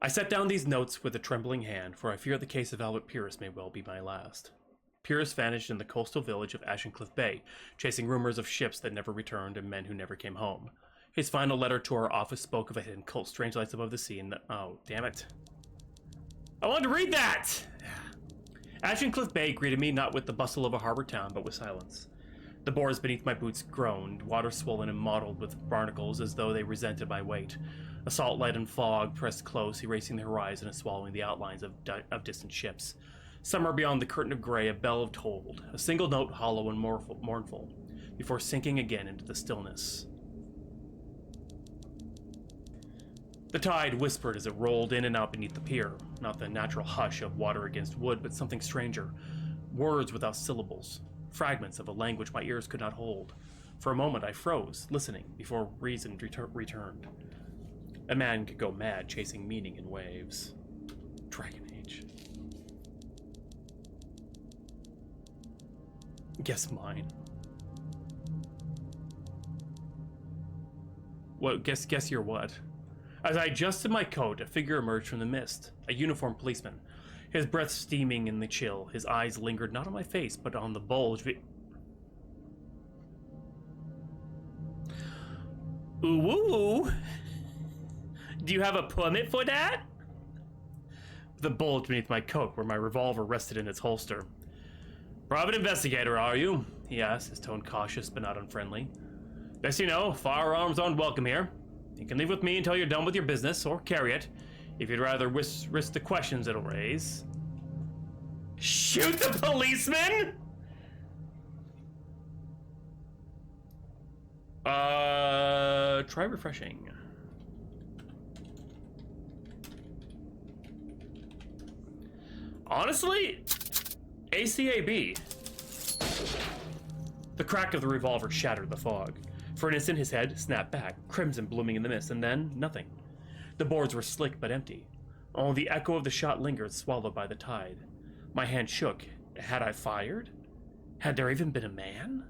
I set down these notes with a trembling hand, for I fear the case of Albert Pierce may well be my last. Pierce vanished in the coastal village of Ashencliff Bay, chasing rumors of ships that never returned and men who never came home. His final letter to our office spoke of a hidden cult, strange lights above the sea, and oh, damn it. I wanted to read that! Ashencliff Bay greeted me not with the bustle of a harbor town, but with silence. The boards beneath my boots groaned, water swollen and mottled with barnacles as though they resented my weight. A salt-lightened fog pressed close, erasing the horizon and swallowing the outlines of distant ships. Somewhere beyond the curtain of gray, a bell tolled, a single note hollow and mournful, before sinking again into the stillness. The tide whispered as it rolled in and out beneath the pier, not the natural hush of water against wood, but something stranger. Words without syllables, fragments of a language my ears could not hold. For a moment I froze, listening, before reason returned. A man could go mad chasing meaning in waves. Dragon Age. Guess mine. What? Guess your what? As I adjusted my coat, a figure emerged from the mist. A uniformed policeman. His breath steaming in the chill. His eyes lingered not on my face, but on the bulge. Ooh. Do you have a permit for that? The bulge beneath my coat, where my revolver rested in its holster. Private investigator, are you? He asked, his tone cautious but not unfriendly. Yes, you know, firearms aren't welcome here. You can leave with me until you're done with your business, or carry it, if you'd rather risk the questions it'll raise. Shoot the policeman? Try refreshing. Honestly, ACAB. The crack of the revolver shattered the fog. For an instant, his head snapped back, crimson blooming in the mist, and then nothing. The boards were slick but empty. Only the echo of the shot lingered, swallowed by the tide. My hand shook. Had I fired? Had there even been a man?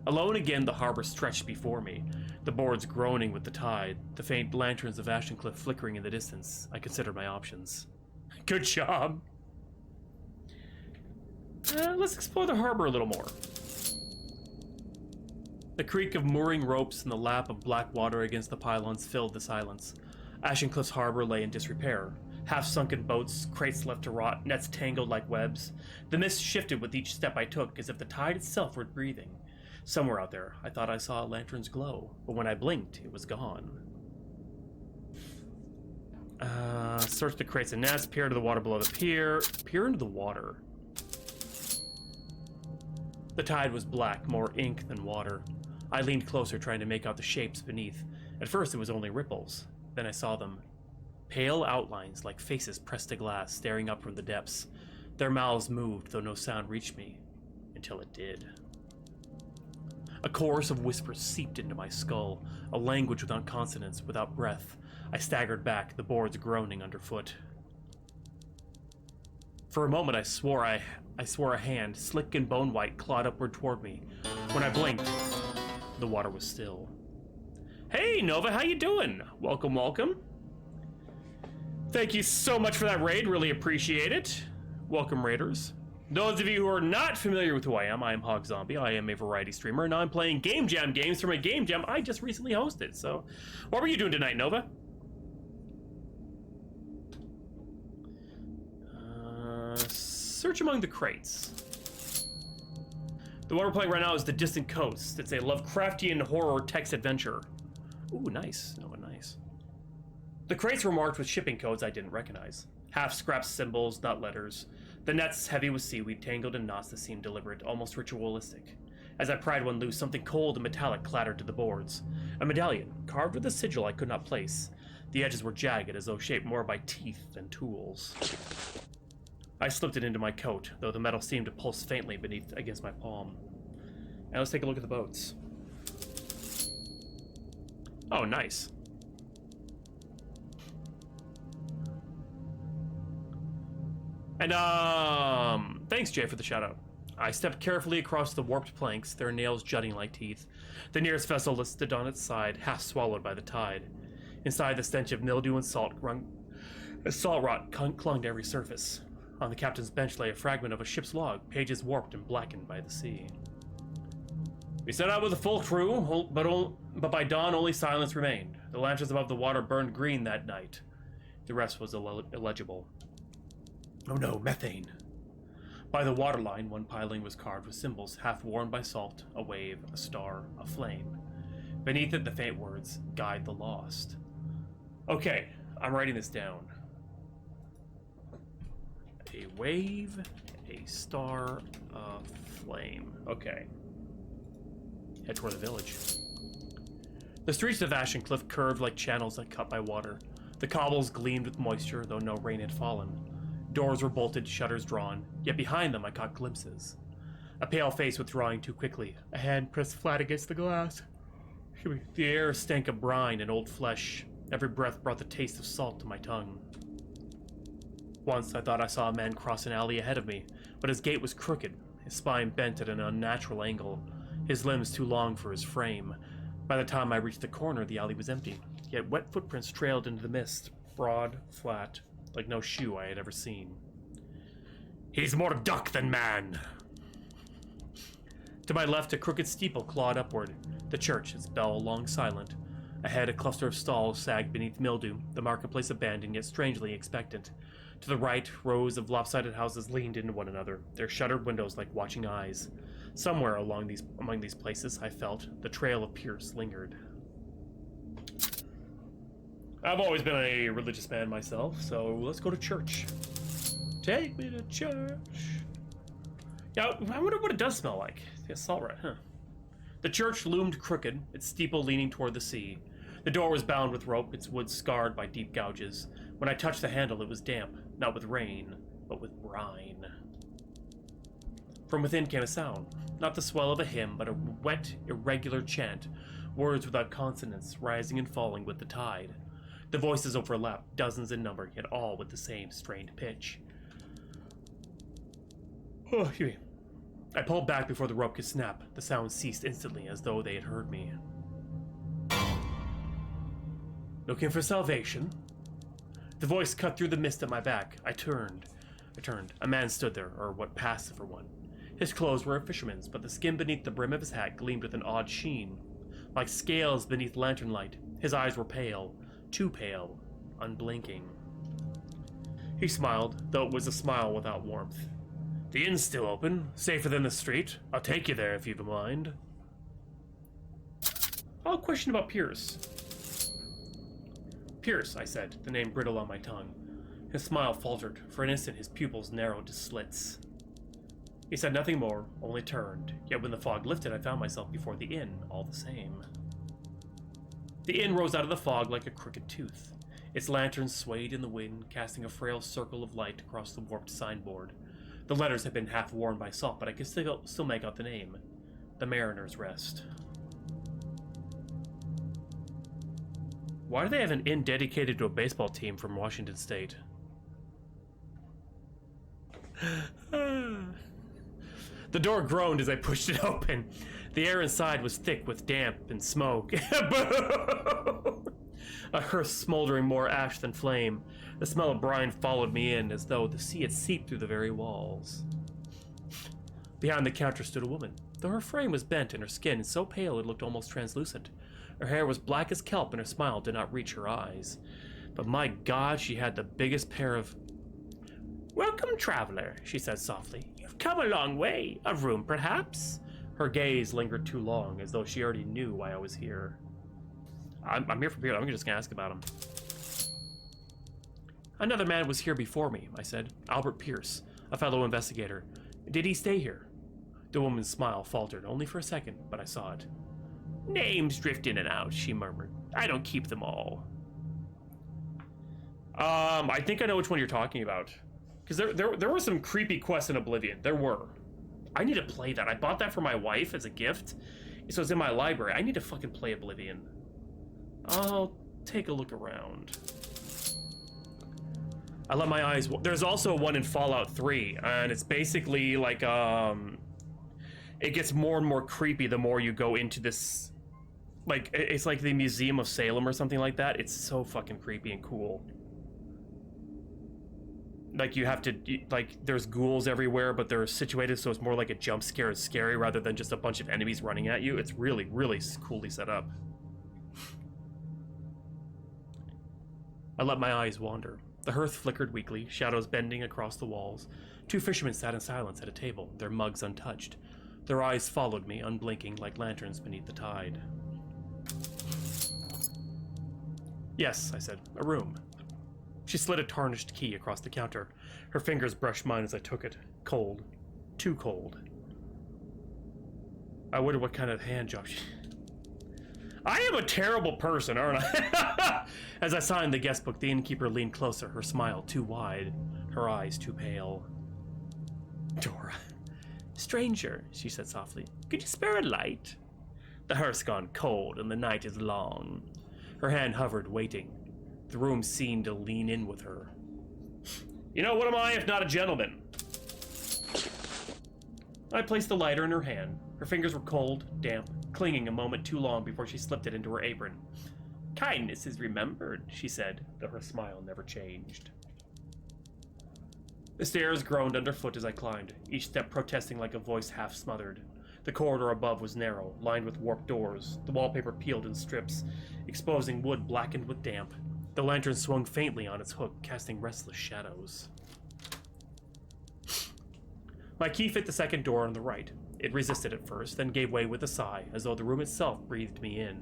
Alone again, the harbor stretched before me, the boards groaning with the tide, the faint lanterns of Ashencliff flickering in the distance. I considered my options. Good job. Let's explore the harbor a little more. The creak of mooring ropes and the lap of black water against the pylons filled the silence. Ashencliff's harbor lay in disrepair. Half-sunken boats, crates left to rot, nets tangled like webs. The mist shifted with each step I took, as if the tide itself were breathing. Somewhere out there, I thought I saw a lantern's glow, but when I blinked, it was gone. Search the crates and nets, peer to the water below the pier. Peer into the water. The tide was black, more ink than water. I leaned closer, trying to make out the shapes beneath. At first, it was only ripples. Then I saw them. Pale outlines, like faces pressed to glass, staring up from the depths. Their mouths moved, though no sound reached me. Until it did. A chorus of whispers seeped into my skull, a language without consonants, without breath. I staggered back, the boards groaning underfoot. For a moment, I swore a hand, slick and bone-white, clawed upward toward me. When I blinked, the water was still. Hey, Nova, how you doing? Welcome, welcome. Thank you so much for that raid, really appreciate it. Welcome, raiders. Those of you who are not familiar with who I am Hawkzombie. I am a variety streamer, and now I'm playing Game Jam games from a Game Jam I just recently hosted. So, what were you doing tonight, Nova? Search among the crates. The one we're playing right now is The Distant Coast. It's a Lovecraftian horror text adventure. Ooh, nice. Nova, nice. The crates were marked with shipping codes I didn't recognize. Half-scrapped symbols, not letters. The nets heavy with seaweed, tangled in knots that seemed deliberate, almost ritualistic. As I pried one loose, something cold and metallic clattered to the boards. A medallion, carved with a sigil I could not place. The edges were jagged, as though shaped more by teeth than tools. I slipped it into my coat, though the metal seemed to pulse faintly against my palm. Now let's take a look at the boats. Oh, nice. And, thanks, Jay, for the shout-out. I stepped carefully across the warped planks, their nails jutting like teeth. The nearest vessel listed on its side, half swallowed by the tide. Inside, the stench of mildew and salt rot clung to every surface. On the captain's bench lay a fragment of a ship's log, pages warped and blackened by the sea. We set out with a full crew, but by dawn only silence remained. The lanterns above the water burned green that night. The rest was illegible. Oh no, methane! By the waterline, one piling was carved with symbols, half worn by salt, a wave, a star, a flame. Beneath it, the faint words, Guide the Lost. Okay, I'm writing this down. A wave, a star, a flame. Okay. Head toward the village. The streets of Ashencliff curved like channels that cut by water. The cobbles gleamed with moisture, though no rain had fallen. Doors were bolted, shutters drawn, yet behind them I caught glimpses. A pale face withdrawing too quickly, a hand pressed flat against the glass. The air stank of brine and old flesh. Every breath brought the taste of salt to my tongue. Once I thought I saw a man cross an alley ahead of me, but his gait was crooked, his spine bent at an unnatural angle, his limbs too long for his frame. By the time I reached the corner, the alley was empty, yet wet footprints trailed into the mist, broad, flat, like no shoe I had ever seen. He's more duck than man! To my left, a crooked steeple clawed upward. The church, its bell long silent. Ahead, a cluster of stalls sagged beneath mildew, the marketplace abandoned yet strangely expectant. To the right, rows of lopsided houses leaned into one another, their shuttered windows like watching eyes. Somewhere among these places, I felt, the trail of Pierce lingered. I've always been a religious man myself, so let's go to church. Take me to church. Yeah, I wonder what it does smell like. The salt rat, huh? The church loomed crooked, its steeple leaning toward the sea. The door was bound with rope, its wood scarred by deep gouges. When I touched the handle, it was damp, not with rain, but with brine. From within came a sound, not the swell of a hymn, but a wet, irregular chant, words without consonants, rising and falling with the tide. The voices overlapped, dozens in number, yet all with the same strained pitch. Oh, excuse me. I pulled back before the rope could snap. The sound ceased instantly, as though they had heard me. Looking for salvation? The voice cut through the mist at my back. I turned. A man stood there, or what passed for one. His clothes were a fisherman's, but the skin beneath the brim of his hat gleamed with an odd sheen, like scales beneath lantern light. His eyes were pale, too pale, unblinking. He smiled, though it was a smile without warmth. The inn's still open, safer than the street. I'll take you there if you've a mind. I'll question about Pierce. Pierce, I said, the name brittle on my tongue. His smile faltered. For an instant, his pupils narrowed to slits. He said nothing more, only turned. Yet when the fog lifted, I found myself before the inn, all the same. The inn rose out of the fog like a crooked tooth. Its lanterns swayed in the wind, casting a frail circle of light across the warped signboard. The letters had been half worn by salt, but I could still make out the name. The Mariner's Rest. Why do they have an inn dedicated to a baseball team from Washington State? The door groaned as I pushed it open. The air inside was thick with damp and smoke. A hearth smoldering more ash than flame. The smell of brine followed me in, as though the sea had seeped through the very walls. Behind the counter stood a woman, though her frame was bent and her skin so pale it looked almost translucent. Her hair was black as kelp and her smile did not reach her eyes. But my God, she had the biggest pair of... "Welcome, traveler," she said softly. "You've come a long way. A room, perhaps?" Her gaze lingered too long, as though she already knew why I was here. I'm here for Peter. I'm just gonna ask about him. Another man was here before me, I said. Albert Pierce, a fellow investigator. Did he stay here? The woman's smile faltered, only for a second, but I saw it. Names drift in and out, she murmured. I don't keep them all. I think I know which one you're talking about. Because there were some creepy quests in Oblivion. There were. I need to play that. I bought that for my wife as a gift. So it's in my library. I need to fucking play Oblivion. I'll take a look around. I let my eyes... There's also one in Fallout 3, and it's basically like, it gets more and more creepy the more you go into this Like, it's like the Museum of Salem or something like that. It's so fucking creepy and cool. Like, you have to, like, there's ghouls everywhere, but they're situated so it's more like a jump scare. It's scary rather than just a bunch of enemies running at you. It's really, really coolly set up. I let my eyes wander. The hearth flickered weakly, shadows bending across the walls. Two fishermen sat in silence at a table, their mugs untouched. Their eyes followed me, unblinking like lanterns beneath the tide. Yes, I said, a room. She slid a tarnished key across the counter. Her fingers brushed mine as I took it. Cold. Too cold. I wonder what kind of hand job she... I am a terrible person, aren't I? As I signed the guest book, the innkeeper leaned closer, her smile too wide, her eyes too pale. Dora. Stranger, she said softly, could you spare a light? The hearth's gone cold and the night is long. Her hand hovered, waiting. The room seemed to lean in with her. You know, what am I if not a gentleman? I placed the lighter in her hand. Her fingers were cold, damp, clinging a moment too long before she slipped it into her apron. Kindness is remembered, she said, though her smile never changed. The stairs groaned underfoot as I climbed, each step protesting like a voice half smothered. The corridor above was narrow, lined with warped doors, the wallpaper peeled in strips, exposing wood blackened with damp. The lantern swung faintly on its hook, casting restless shadows. My key fit the second door on the right. It resisted at first, then gave way with a sigh, as though the room itself breathed me in.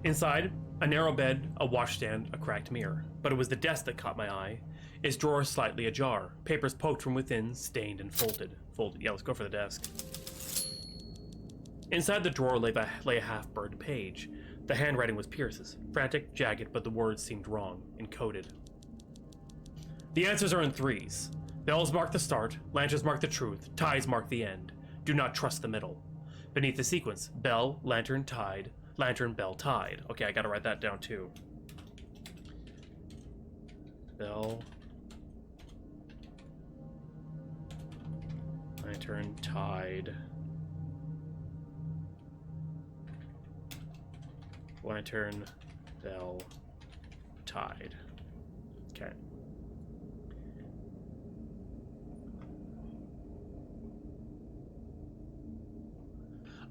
Inside, a narrow bed, a washstand, a cracked mirror. But it was the desk that caught my eye, its drawers slightly ajar, papers poked from within, stained and folded. Yeah, let's go for the desk. Inside the drawer lay a half-burned page. The handwriting was Pierce's, frantic, jagged, but the words seemed wrong, encoded. The answers are in threes. Bells mark the start, lanterns mark the truth, ties mark the end. Do not trust the middle. Beneath the sequence, bell, lantern, tide, lantern, bell, tide. Okay, I gotta write that down too. Bell, lantern, tide, lantern, bell, tide. Okay.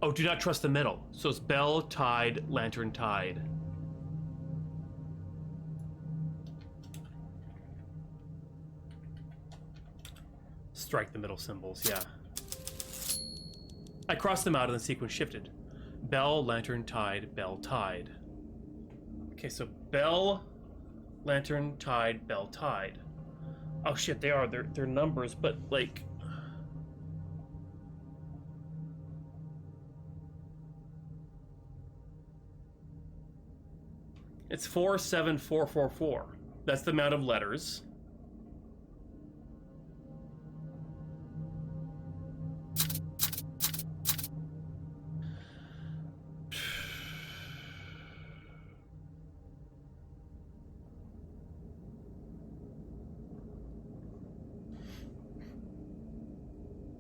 Oh, do not trust the middle. So it's bell, tide, lantern, tide. Strike the middle symbols, yeah. I crossed them out and the sequence shifted. Bell, lantern, tide, bell, tide. Okay, so bell, lantern, tide, bell, tide. Oh shit, they're numbers, but like... It's 47444. That's the amount of letters.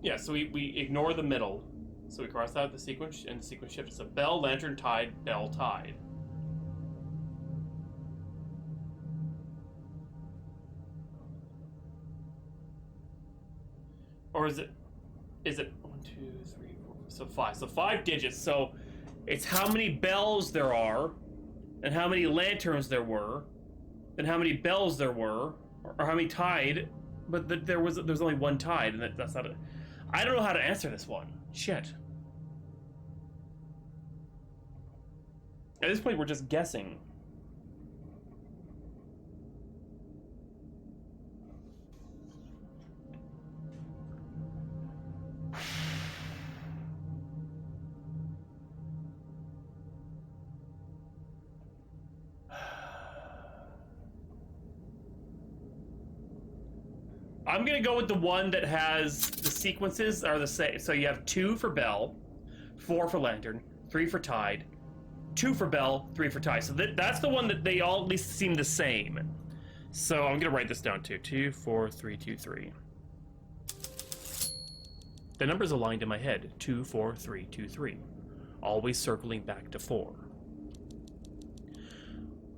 Yeah, so we ignore the middle. So we cross out the sequence and the sequence shifts. So bell, lantern, tide, bell, tide. Or is it 1, 2, 3, 4, so 5. So 5 digits. So it's how many bells there are, and how many lanterns there were, and how many bells there were, or how many tide. But there's only one tide, and that's not it. I don't know how to answer this one. Shit. At this point, we're just guessing. I'm gonna go with the one that has the sequences are the same. So you have 2 for bell, 4 for lantern, 3 for tide, 2 for bell, 3 for tide. So that's the one that they all at least seem the same. So I'm gonna write this down too. 2, 4, 3, 2, 3. The numbers aligned in my head, 2, 4, 3, 2, 3, always circling back to 4.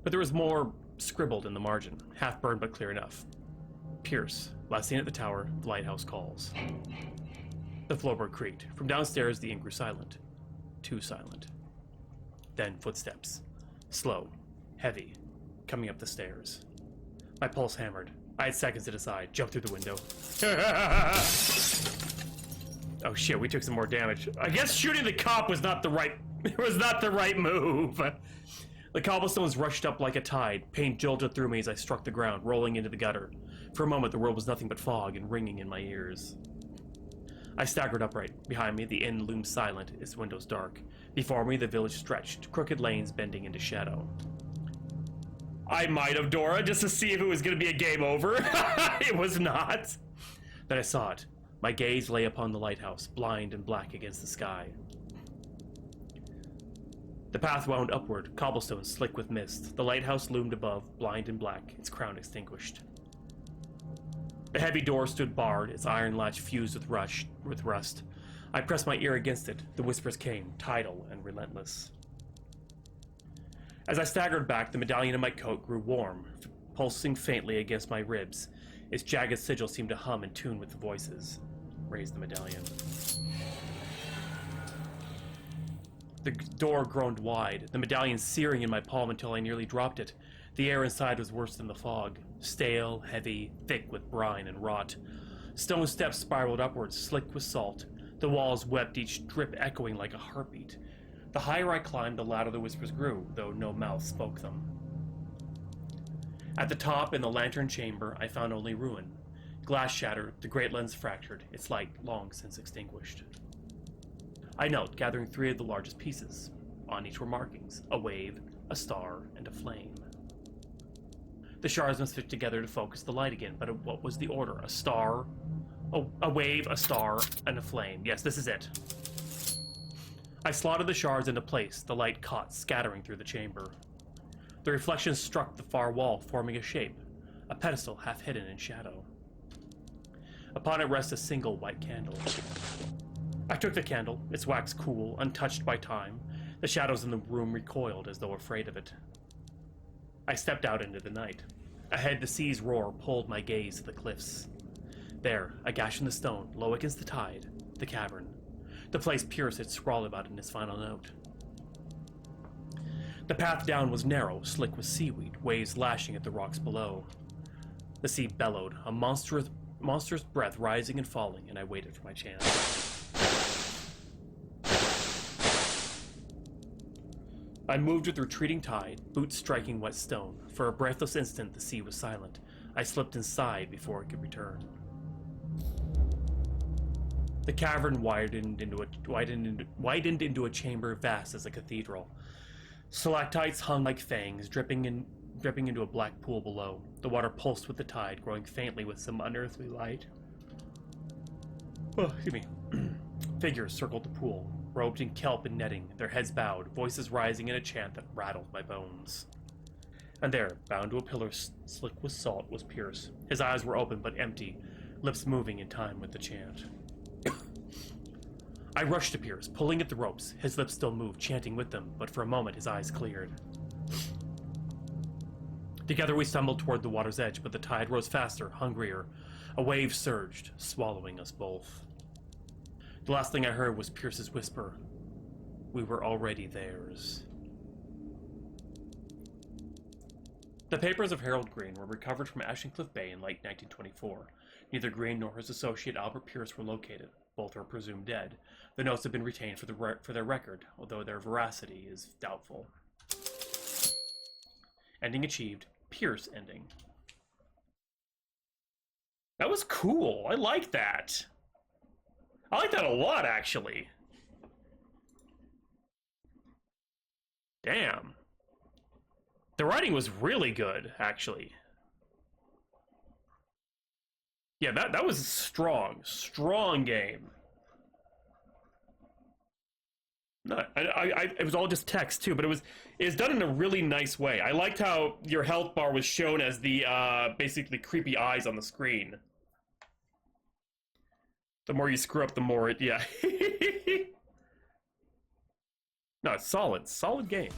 But there was more scribbled in the margin, half burned but clear enough. Pierce, last seen at the tower, the lighthouse calls. The floorboard creaked. From downstairs, the inn grew silent. Too silent. Then footsteps. Slow, heavy, coming up the stairs. My pulse hammered. I had seconds to decide. Jump through the window. Oh shit, we took some more damage. I guess shooting the cop was not the right move. The cobblestones rushed up like a tide. Pain jolted through me as I struck the ground, rolling into the gutter. For a moment, the world was nothing but fog and ringing in my ears. I staggered upright. Behind me, the inn loomed silent, its windows dark. Before me, the village stretched, crooked lanes bending into shadow. I might have, Dora, just to see if it was going to be a game over. It was not. Then I saw it. My gaze lay upon the lighthouse, blind and black against the sky. The path wound upward, cobblestones slick with mist. The lighthouse loomed above, blind and black, its crown extinguished. The heavy door stood barred, its iron latch fused with rust. I pressed my ear against it. The whispers came, tidal and relentless. As I staggered back, the medallion in my coat grew warm, pulsing faintly against my ribs. Its jagged sigil seemed to hum in tune with the voices. Raised the medallion. The door groaned wide, the medallion searing in my palm until I nearly dropped it. The air inside was worse than the fog. Stale, heavy, thick with brine and rot. Stone steps spiraled upwards, slick with salt. The walls wept, each drip echoing like a heartbeat. The higher I climbed, the louder the whispers grew, though no mouth spoke them. At the top, in the lantern chamber, I found only ruin. Glass shattered, the great lens fractured, its light long since extinguished. I knelt, gathering 3 of the largest pieces. On each were markings, a wave, a star, and a flame. The shards must fit together to focus the light again, but what was the order? A star, a wave, a star, and a flame. Yes, this is it. I slotted the shards into place, the light caught, scattering through the chamber. The reflections struck the far wall, forming a shape, a pedestal half hidden in shadow. Upon it rests a single white candle. I took the candle, its wax cool, untouched by time. The shadows in the room recoiled as though afraid of it. I stepped out into the night. Ahead, the sea's roar pulled my gaze to the cliffs. There, a gash in the stone, low against the tide, the cavern. The place Pierce had scrawled about in his final note. The path down was narrow, slick with seaweed, waves lashing at the rocks below. The sea bellowed, a monstrous breath rising and falling, and I waited for my chance. I moved with retreating tide, boots striking wet stone. For a breathless instant, the sea was silent. I slipped inside before it could return. The cavern widened into a chamber vast as a cathedral. Stalactites hung like fangs, dripping into a black pool below. The water pulsed with the tide, growing faintly with some unearthly light. Oh, excuse me. Figures circled the pool, robed in kelp and netting, their heads bowed, voices rising in a chant that rattled my bones. And there, bound to a pillar slick with salt, was Pierce. His eyes were open but empty, lips moving in time with the chant. I rushed to Pierce, pulling at the ropes. His lips still moved, chanting with them, but for a moment his eyes cleared. Together we stumbled toward the water's edge, but the tide rose faster, hungrier. A wave surged, swallowing us both. The last thing I heard was Pierce's whisper. We were already theirs. The papers of Harold Green were recovered from Cliff Bay in late 1924. Neither Green nor his associate Albert Pierce were located. Both are presumed dead. The notes have been retained for their record, although their veracity is doubtful. Ending achieved. Pierce ending. That was cool. I like that. I like that a lot, actually. Damn. The writing was really good, actually. Yeah, that was strong. Strong game. No, it was all just text too, but it was done in a really nice way. I liked how your health bar was shown as the basically creepy eyes on the screen. The more you screw up, the more it, yeah. No, it's solid. Solid game.